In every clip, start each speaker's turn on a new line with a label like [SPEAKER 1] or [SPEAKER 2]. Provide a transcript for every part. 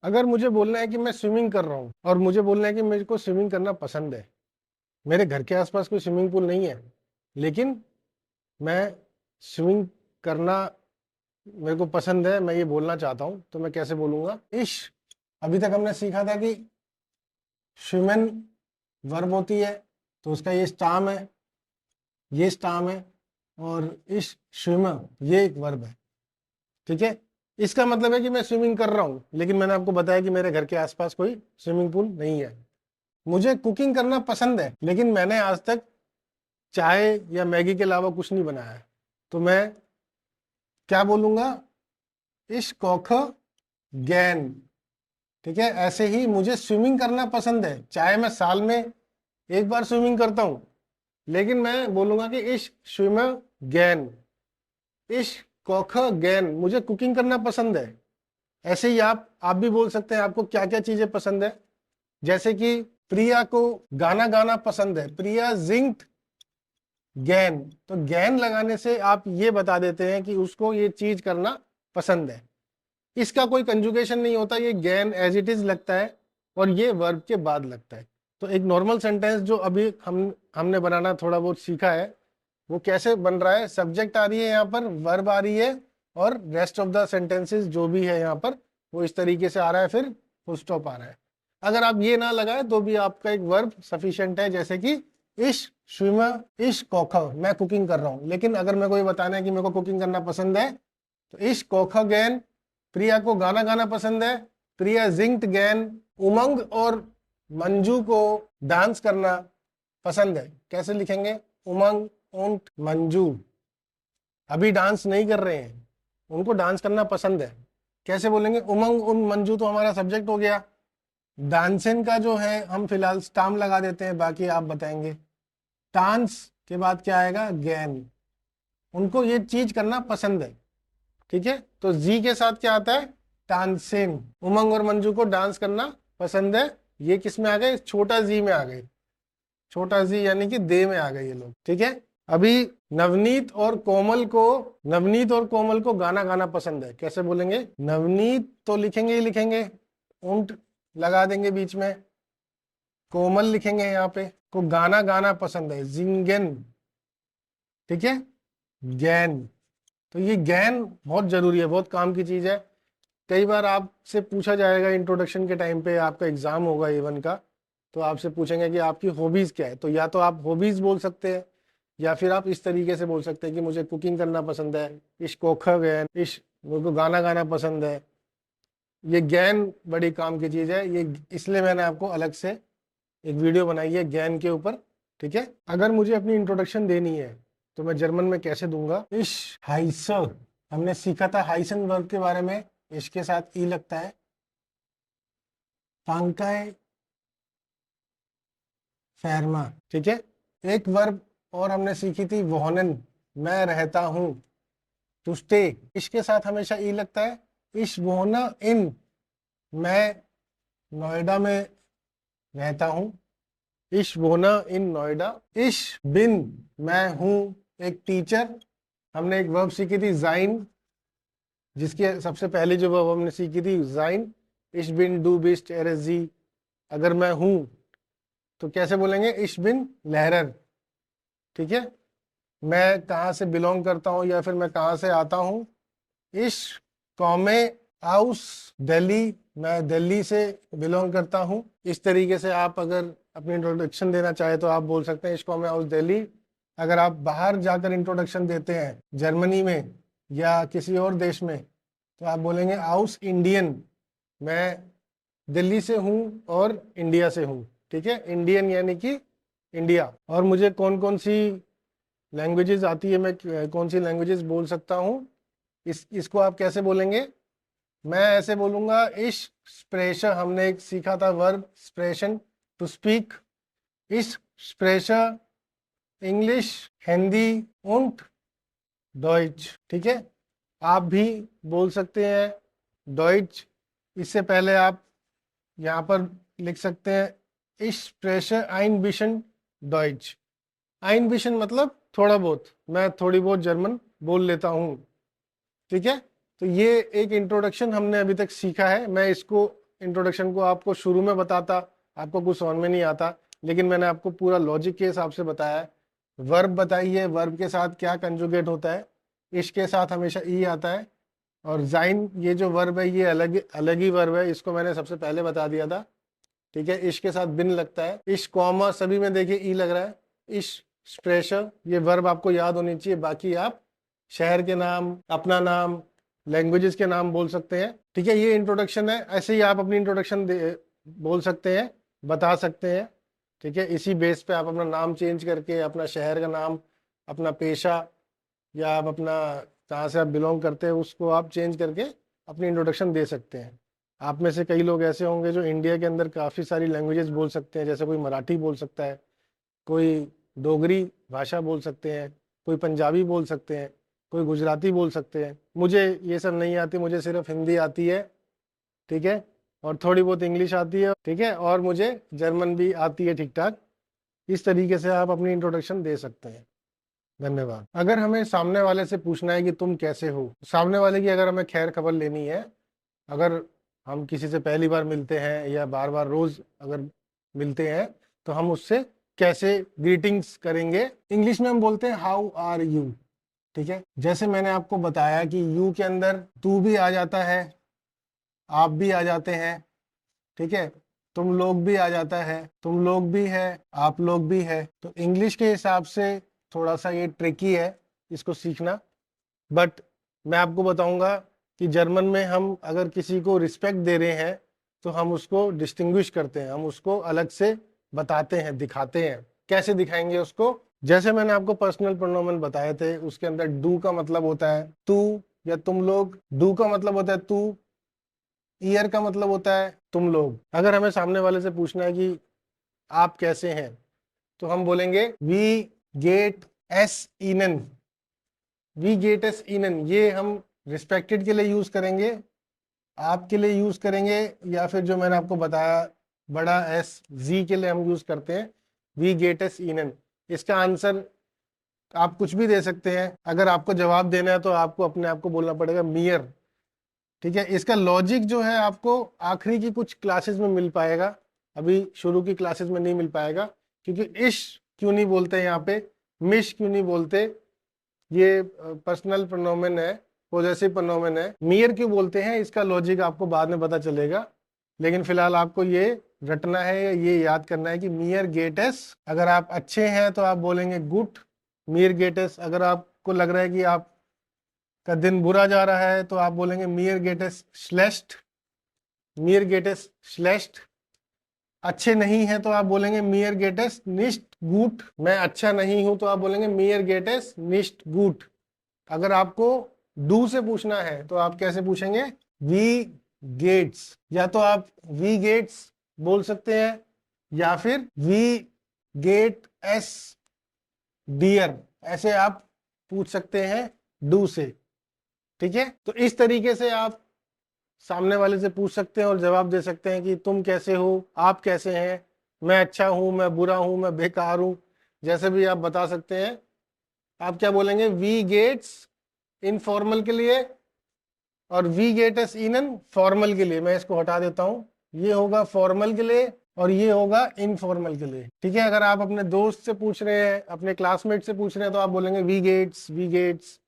[SPEAKER 1] अगर मुझे बोलना है कि मैं स्विमिंग कर रहा हूँ और मुझे बोलना है कि मेरे को स्विमिंग करना पसंद है, मेरे घर के आसपास कोई स्विमिंग पूल नहीं है, लेकिन मैं स्विमिंग करना मेरे को पसंद है, मैं ये बोलना चाहता हूँ, तो मैं कैसे बोलूँगा? इश। अभी तक हमने सीखा था कि स्विमन वर्ब होती है, तो उसका ये स्टाम है, ये स्टाम है, और इश स्विमर ये एक वर्ब है। ठीक है, इसका मतलब है कि मैं स्विमिंग कर रहा हूँ, लेकिन मैंने आपको बताया कि मेरे घर के आसपास कोई स्विमिंग पूल नहीं है। मुझे कुकिंग करना पसंद है, लेकिन मैंने आज तक चाय या मैगी के अलावा कुछ नहीं बनाया है, तो मैं क्या बोलूँगा? इश कौख गैन। ठीक है, ऐसे ही मुझे स्विमिंग करना पसंद है, चाहे मैं साल में एक बार स्विमिंग करता हूँ, लेकिन मैं बोलूँगा कि इश स्विमर गैन, इश कौख गैन। मुझे कुकिंग करना पसंद है। ऐसे ही आप भी बोल सकते हैं आपको क्या क्या चीजें पसंद है। जैसे कि प्रिया को गाना गाना पसंद है, प्रिया जिंग्ड गैन। तो गैन लगाने से आप ये बता देते हैं कि उसको ये चीज करना पसंद है। इसका कोई कंजुगेशन नहीं होता, ये गैन एज इट इज लगता है और ये वर्ब के बाद लगता है। तो एक नॉर्मल सेंटेंस जो अभी हमने बनाना थोड़ा बहुत सीखा है, वो कैसे बन रहा है? सब्जेक्ट आ रही है यहाँ पर, वर्ब आ रही है, और रेस्ट ऑफ द सेंटेंसेस जो भी है यहाँ पर वो इस तरीके से आ रहा है, फिर फुल स्टॉप आ रहा है। अगर आप ये ना लगाए तो भी आपका एक वर्ब सफिशिएंट है, जैसे कि इश स्विमर इश कोखा, मैं कुकिंग कर रहा हूँ। लेकिन अगर मेरे को ये बताना है कि मेरे को कुकिंग करना पसंद है, तो इश कोखा गैन। प्रिया को गाना गाना पसंद है, प्रिया जिंग्ड गैन। उमंग और मंजू को डांस करना पसंद है। कैसे लिखेंगे? उमंग und मंजू अभी डांस नहीं कर रहे हैं, उनको डांस करना पसंद है। कैसे बोलेंगे? उमंग उन मंजू तो हमारा सब्जेक्ट हो गया। डांसिन का जो है हम फिलहाल स्टाम लगा देते हैं, बाकी आप बताएंगे। डांस के बाद क्या आएगा? गैन। उनको ये चीज करना पसंद है। ठीक है, तो जी के साथ क्या आता है? डांसिन। उमंग और मंजू को डांस करना पसंद है। ये किस में आ गए? छोटा जी में आ गए। छोटा जी यानी कि दे में आ गए ये लोग। ठीक है, अभी नवनीत और कोमल को गाना गाना पसंद है। कैसे बोलेंगे? नवनीत तो लिखेंगे ही लिखेंगे, ऊंट लगा देंगे बीच में, कोमल लिखेंगे यहाँ पे, को गाना गाना पसंद है, जिंगन। ठीक है, गैन। तो ये गैन बहुत जरूरी है, बहुत काम की चीज है। कई बार आपसे पूछा जाएगा इंट्रोडक्शन के टाइम पे, आपका एग्जाम होगा इवन का, तो आपसे पूछेंगे कि आपकी हॉबीज क्या है। तो या तो आप हॉबीज बोल सकते हैं, या फिर आप इस तरीके से बोल सकते हैं कि मुझे कुकिंग करना पसंद है, इश कोखा गैन, इश मेरे को गाना गाना पसंद है। ये गैन बड़ी काम की चीज है, ये इसलिए मैंने आपको अलग से एक वीडियो बनाई है गैन के ऊपर। ठीक है, अगर मुझे अपनी इंट्रोडक्शन देनी है तो मैं जर्मन में कैसे दूंगा? इश हाइस। हमने सीखा था हाइसन वर्ब के बारे में, इसके साथ ई लगता है। फांकाय फैरमा। ठीक है, एक वर्ब और हमने सीखी थी वोहनन, मैं रहता हूं, टू स्टे। इसके साथ हमेशा ई लगता है। इश वोहना इन, मैं नोएडा में रहता हूं। इश वोना इन नोएडा। इश बिन, मैं हूं एक टीचर। हमने एक वर्ब सीखी थी जाइन, जिसकी सबसे पहली जो वर्ब हमने सीखी थी जाइन। इश बिन डू बिस्ट एर जी। अगर मैं हूं तो कैसे बोलेंगे? इश बिन लहरर। ठीक है, मैं कहाँ से बिलोंग करता हूँ या फिर मैं कहाँ से आता हूँ? इश कौमे आउस दिल्ली, मैं दिल्ली से बिलोंग करता हूँ। इस तरीके से आप अगर अपनी इंट्रोडक्शन देना चाहे तो आप बोल सकते हैं इश कौमे आउस दिल्ली। अगर आप बाहर जाकर इंट्रोडक्शन देते हैं, जर्मनी में या किसी और देश में, तो आप बोलेंगे आउस इंडियन, मैं दिल्ली से हूँ और इंडिया से हूँ। ठीक है, इंडियन यानी कि इंडिया। और मुझे कौन कौन सी लैंग्वेजेस आती है, मैं कौन सी लैंग्वेजेस बोल सकता हूँ? इसको आप कैसे बोलेंगे? मैं ऐसे बोलूंगा इश स्प्रेशर। हमने एक सीखा था वर्ब स्प्रेशन, टू स्पीक। इश स्प्रेशर इंग्लिश, हिंदी und डॉइच। ठीक है, आप भी बोल सकते हैं डॉइच। इससे पहले आप यहाँ पर लिख सकते हैं इश स्प्रेशर आइन बिशन डॉइच। आइन बिशन मतलब थोड़ा बहुत, मैं थोड़ी बहुत जर्मन बोल लेता हूँ। ठीक है, तो ये एक इंट्रोडक्शन हमने अभी तक सीखा है। मैं इसको इंट्रोडक्शन को आपको शुरू में बताता, आपको कुछ समझ में नहीं आता, लेकिन मैंने आपको पूरा लॉजिक के हिसाब से बताया है। वर्ब बताइए, वर्ब के साथ क्या कंजुगेट होता है। इश के साथ हमेशा ई आता है, और जाइन ये जो वर्ब है ये अलग अलग ही वर्ब है, इसको मैंने सबसे पहले बता दिया था। ठीक है, इश के साथ बिन लगता है, इश कॉमा सभी में देखिए ई लग रहा है। इश स्प्रेशर ये वर्ब आपको याद होनी चाहिए, बाकी आप शहर के नाम, अपना नाम, लैंग्वेजेस के नाम बोल सकते हैं। ठीक है, ये इंट्रोडक्शन है, ऐसे ही आप अपनी इंट्रोडक्शन बोल सकते हैं, बता सकते हैं। ठीक है, इसी बेस पे आप अपना नाम चेंज करके, अपना शहर का नाम, अपना पेशा, या आप अपना कहाँ से आप बिलोंग करते हैं उसको आप चेंज करके अपनी इंट्रोडक्शन दे सकते हैं। आप में से कई लोग ऐसे होंगे जो इंडिया के अंदर काफ़ी सारी लैंग्वेजेस बोल सकते हैं, जैसे कोई मराठी बोल सकता है, कोई डोगरी भाषा बोल सकते हैं, कोई पंजाबी बोल सकते हैं, कोई गुजराती बोल सकते हैं। मुझे ये सब नहीं आती, मुझे सिर्फ हिंदी आती है। ठीक है, और थोड़ी बहुत इंग्लिश आती है। ठीक है, और मुझे जर्मन भी आती है ठीक ठाक। इस तरीके से आप अपनी इंट्रोडक्शन दे सकते हैं। धन्यवाद। अगर हमें सामने वाले से पूछना है कि तुम कैसे हो, सामने वाले की अगर हमें खैर खबर लेनी है, अगर हम किसी से पहली बार मिलते हैं या बार बार रोज अगर मिलते हैं, तो हम उससे कैसे ग्रीटिंग्स करेंगे। इंग्लिश में हम बोलते हैं हाउ आर यू। ठीक है, जैसे मैंने आपको बताया कि यू के अंदर तू भी आ जाता है, आप भी आ जाते हैं। ठीक है, तुम लोग भी आ जाता है, तुम लोग भी है, आप लोग भी है। तो इंग्लिश के हिसाब से थोड़ा सा ये ट्रिकी है इसको सीखना, बट मैं आपको बताऊंगा कि जर्मन में हम अगर किसी को रिस्पेक्ट दे रहे हैं तो हम उसको डिस्टिंग्विश करते हैं, हम उसको अलग से बताते हैं, दिखाते हैं। कैसे दिखाएंगे उसको? जैसे मैंने आपको पर्सनल प्रोनोमेन बताए थे, उसके अंदर डू का मतलब होता है तू या तुम लोग, डू का मतलब होता है तू, ईयर का मतलब होता है तुम लोग। अगर हमें सामने वाले से पूछना है कि आप कैसे हैं, तो हम बोलेंगे we get as in. We get as in ये हम रिस्पेक्टेड के लिए यूज करेंगे, आपके लिए यूज करेंगे, या फिर जो मैंने आपको बताया बड़ा एस जी के लिए हम यूज करते हैं वी गेट एस इनन। इसका आंसर आप कुछ भी दे सकते हैं। अगर आपको जवाब देना है तो आपको अपने आप को बोलना पड़ेगा मियर। ठीक है, इसका लॉजिक जो है आपको आखिरी की कुछ क्लासेस में मिल पाएगा, अभी शुरू की क्लासेस में नहीं मिल पाएगा। क्योंकि इश क्यों नहीं बोलते यहाँ पे, मिश क्यों नहीं बोलते, ये पर्सनल प्रोनोमेन है, पॉजेसिव प्रोनोमेन है। मियर क्यों बोलते हैं, इसका लॉजिक आपको बाद में पता चलेगा, लेकिन फिलहाल आपको ये रटना है, ये याद करना है कि मियर गेटेस। अगर आप अच्छे हैं तो आप बोलेंगे गुड मियर गेटेस। अगर आपको लग रहा है कि आप का दिन बुरा जा रहा है तो आप बोलेंगे मियर गेटेस श्लेष्ट, मियर गेटेस श्लेष्ट। अच्छे नहीं है तो आप बोलेंगे मियर गेटेस निस्ट गुट। मैं अच्छा नहीं हूं तो आप बोलेंगे मियर गेटेस निस्ट गुट। अगर आपको डू से पूछना है तो आप कैसे पूछेंगे, वी गेट्स। या तो आप वी गेट्स बोल सकते हैं, या फिर वी गेट एस डियर, ऐसे आप पूछ सकते हैं डू से। ठीक है, तो इस तरीके से आप सामने वाले से पूछ सकते हैं और जवाब दे सकते हैं कि तुम कैसे हो, आप कैसे हैं, मैं अच्छा हूं, मैं बुरा हूं, मैं बेकार हूं, जैसे भी आप बता सकते हैं। आप क्या बोलेंगे, वी गेट्स इनफॉर्मल के लिए और वी गेट्स इन फॉर्मल के लिए। मैं इसको हटा देता हूं, ये होगा फॉर्मल के लिए और ये होगा इनफॉर्मल के लिए। ठीक है, अगर आप अपने दोस्त से पूछ रहे हैं, अपने क्लासमेट से पूछ रहे हैं, तो आप बोलेंगे वी गेट्स, वी गेट्स।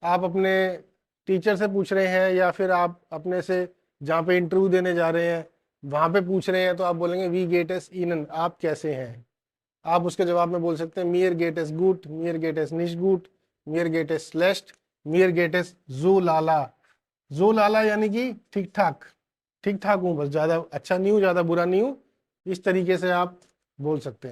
[SPEAKER 1] आप अपने टीचर से पूछ रहे हैं, या फिर आप अपने से जहाँ पे इंटरव्यू देने जा रहे हैं वहाँ पे पूछ रहे हैं, तो आप बोलेंगे वी गेटेस इनन, आप कैसे हैं। आप उसके जवाब में बोल सकते हैं मियर गेटेस गुट, मियर गेटेस निश गुट, मियर गेटेस स्लेस्ट, मियर गेटेस जू लाला। जू लाला यानी कि ठीक ठाक, ठीक ठाक हूँ, बस ज़्यादा अच्छा नहीं हूँ, ज़्यादा बुरा नहीं हूँ। इस तरीके से आप बोल सकते हैं।